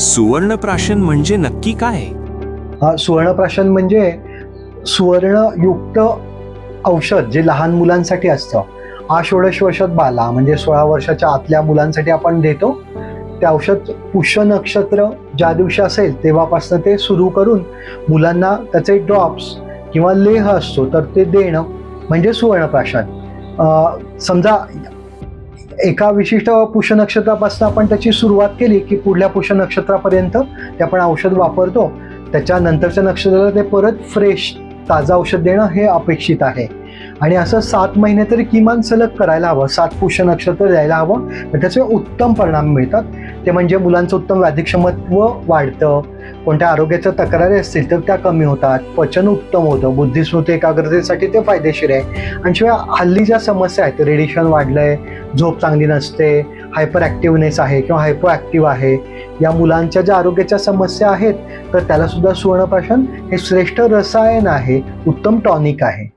सुवर्णप्राशन म्हणजे नक्की काय? सुवर्णप्राशन म्हणजे सुवर्णयुक्त औषध जे लहान मुलांसाठी असतं. षोडश वर्षात बाला म्हणजे 16 वर्षाच्या आतल्या मुलांसाठी आपण देतो. ते औषध पुष्य नक्षत्र ज्या दिवशी असेल तेव्हापासून ते सुरू करून मुलांना त्याचे ड्रॉप्स किंवा लेह असतो तर ते देणं म्हणजे सुवर्णप्राशन. समजा एका विशिष्ट पुष्य नक्षत्रापासून आपण त्याची सुरुवात केली की पुढल्या पुष्य नक्षत्रापर्यंत ते आपण औषध वापरतो. त्याच्यानंतरच्या नक्षत्राला ते परत फ्रेश ताजं औषध देणं हे अपेक्षित आहे. आणि असं 7 महिने तरी किमान सलग करायला हवं. 7 पुष्य नक्षत्र द्यायला हवं. तर त्याचे उत्तम परिणाम मिळतात. ते म्हणजे मुलांचं उत्तम व्याधिक्षमत्व वाढतं, कोणत्या आरोग्याच्या तक्रारी असतील तर त्या कमी होतात, पचन उत्तम होतं, बुद्धिस्मृती एकाग्रतेसाठी ते फायदेशीर आहे. आणि शिवाय हल्ली ज्या समस्या आहेत, रेडिएशन वाढलंय, झोप चांगली नसते, हायपर ॲक्टिव्हनेस आहे किंवा हायपो ॲक्टिव्ह आहे, या मुलांच्या ज्या आरोग्याच्या समस्या आहेत तर त्याला सुद्धा सुवर्णप्राशन हे श्रेष्ठ रसायन आहे, उत्तम टॉनिक आहे.